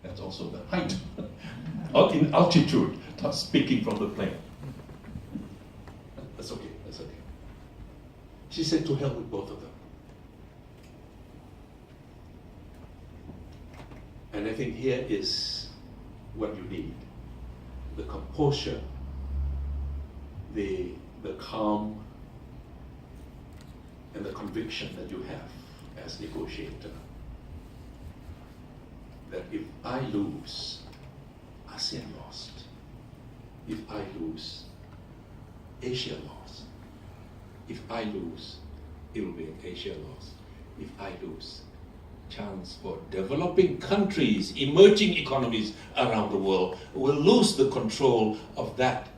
That's also the height. In altitude, speaking from the plane. That's okay, that's okay. She said to hell with both of them. And I think here is what you need. The composure, the calm, and the conviction that you have as negotiator. That if I lose, ASEAN lost. If I lose, Asia lost. If I lose, it will be Asia lost. If I lose, chance for developing countries, emerging economies around the world will lose the control of that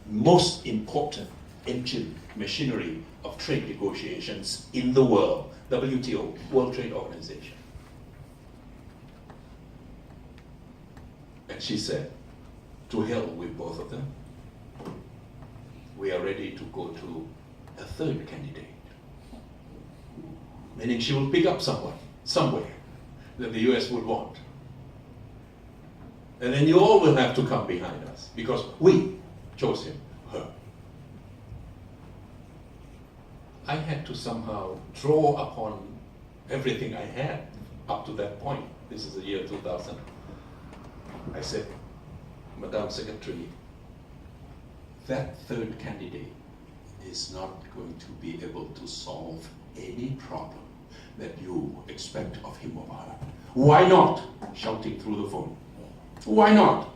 most important engine, machinery of trade negotiations in the world, WTO, World Trade Organization. And she said, to hell with both of them. We are ready to go to a third candidate. Meaning she will pick up someone, somewhere, that the US would want. And then you all will have to come behind us, because we chose him, her. I had to somehow draw upon everything I had up to that point. This is the year 2000. I said, Madam Secretary, that third candidate is not going to be able to solve any problem that you expect of him or her. Why not? Shouting through the phone. Why not?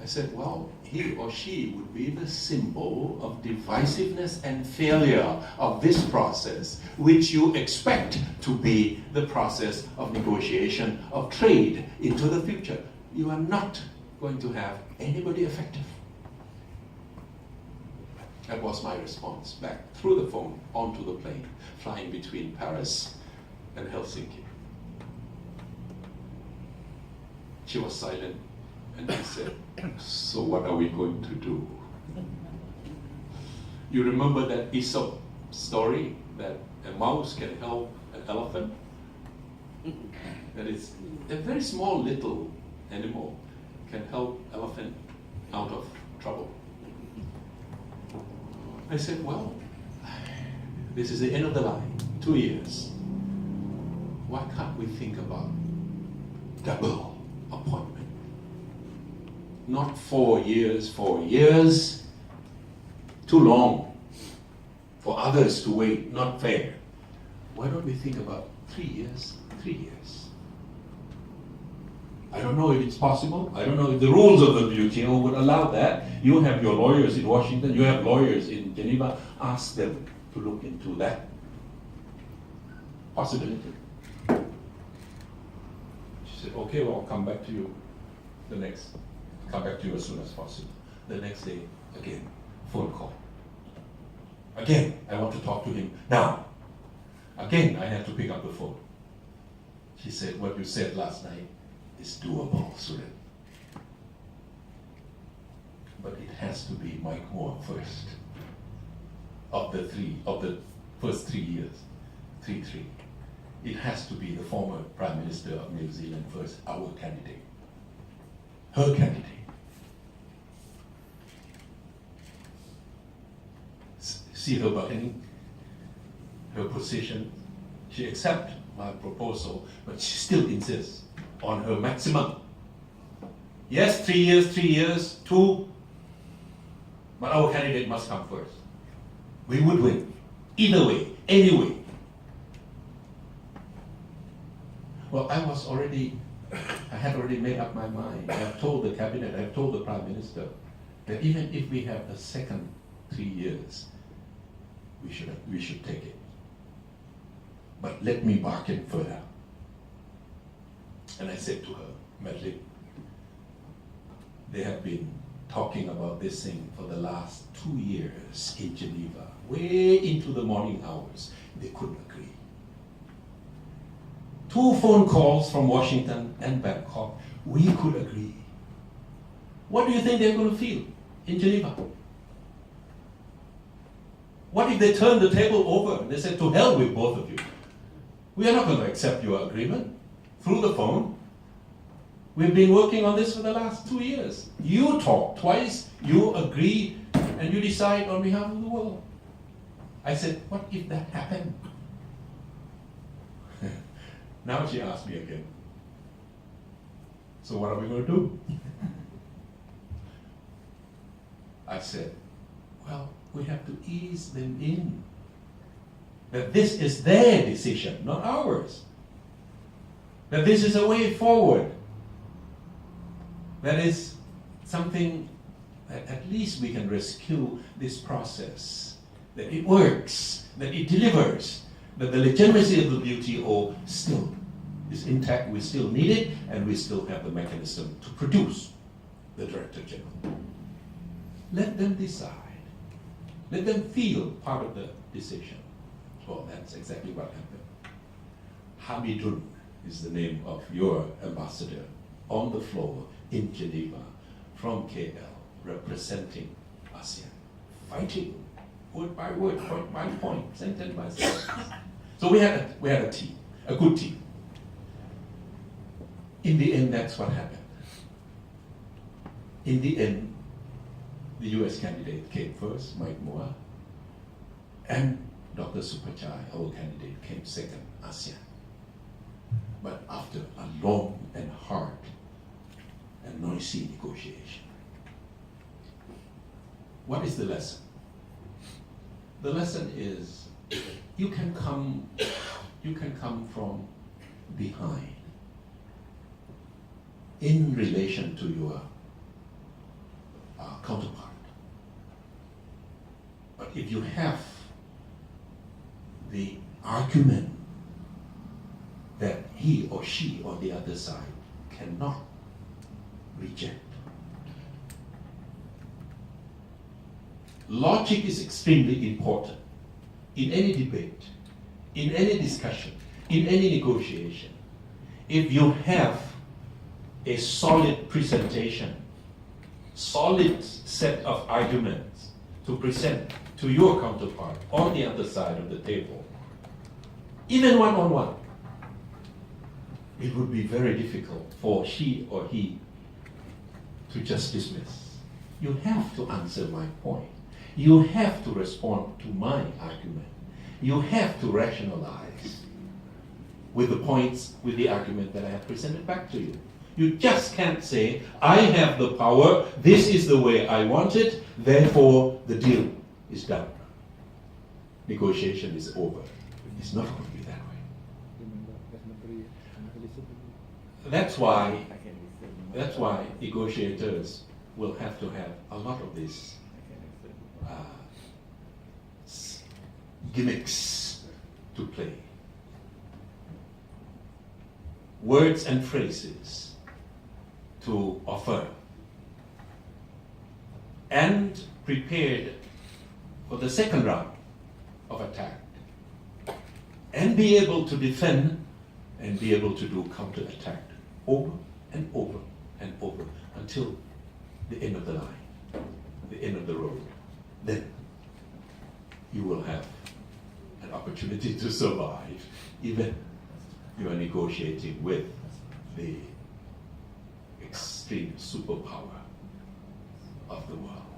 I said, well, he or she would be the symbol of divisiveness and failure of this process, which you expect to be the process of negotiation of trade into the future. You are not going to have anybody effective. That was my response back through the phone onto the plane, flying between Paris and Helsinki. She was silent and I said, so what are we going to do? You remember that Aesop story that a mouse can help an elephant? That is a very small little animal can help elephant out of trouble. I said, well, this is the end of the line, 2 years. Why can't we think about double appointment? Not 4 years, 4 years. Too long for others to wait, not fair. Why don't we think about 3 years, 3 years? I don't know if it's possible. I don't know if the rules of the WTO would allow that. You have your lawyers in Washington, you have lawyers in Geneva. Ask them to look into that possibility. She said, okay, well, I'll come back to you come back to you as soon as possible. The next day, again, phone call. Again, I want to talk to him now. Again, I have to pick up the phone. She said, what you said last night is doable, Suren. But it has to be Mike Moore first. Of the first 3 years, 3-3. It has to be the former Prime Minister of New Zealand first, our candidate. Her candidate. See her bargaining, her position. She accepts my proposal, but she still insists on her maximum. Yes, 3 years, 2, but our candidate must come first. We would win, either way, anyway. Well, I had already made up my mind. I have told the cabinet, I have told the Prime Minister that even if we have a second 3 years, we should take it. But let me bargain further. And I said to her, Madeleine, they have been talking about this thing for the last 2 years in Geneva, way into the morning hours. They couldn't agree. 2 phone calls from Washington and Bangkok, we could agree. What do you think they're going to feel in Geneva? What if they turn the table over and they said, to hell with both of you? We are not going to accept your agreement through the phone. We've been working on this for the last 2 years. You talk twice, you agree, and you decide on behalf of the world. I said, what if that happened? Now she asked me again. So what are we going to do? I said, well, we have to ease them in. That this is their decision, not ours. That this is a way forward. That is something that at least we can rescue this process. That it works, that it delivers, that the legitimacy of the WTO still is intact, we still need it, and we still have the mechanism to produce the Director General. Let them decide. Let them feel part of the decision. Well, that's exactly what happened. Hamidun is the name of your ambassador on the floor in Geneva from KL, representing ASEAN, fighting word by word, point by point, sentence by sentence. So we had a team, a good team. In the end, that's what happened. In the end, the US candidate came first, Mike Moore, and Dr. Supachai, our candidate, came second, ASEAN. But after a long and hard and noisy negotiation. What is the lesson? The lesson is you can come from behind in relation to your counterpart. But if you have the argument that he or she or the other side cannot reject. Logic is extremely important in any debate, in any discussion, in any negotiation. If you have a solid presentation, solid set of arguments to present to your counterpart on the other side of the table, even one-on-one, it would be very difficult for she or he to just dismiss. You have to answer my point. You have to respond to my argument. You have to rationalize with the points, with the argument that I have presented back to you. You just can't say, I have the power, this is the way I want it, therefore the deal is done. Negotiation is over. It's not going to be that way. That's why negotiators will have to have a lot of these gimmicks to play. Words and phrases to offer. And prepared for the second round of attack. And be able to defend and be able to do counter-attack over and over and over until the end of the line, the end of the road. Then you will have an opportunity to survive, even you are negotiating with the extreme superpower of the world.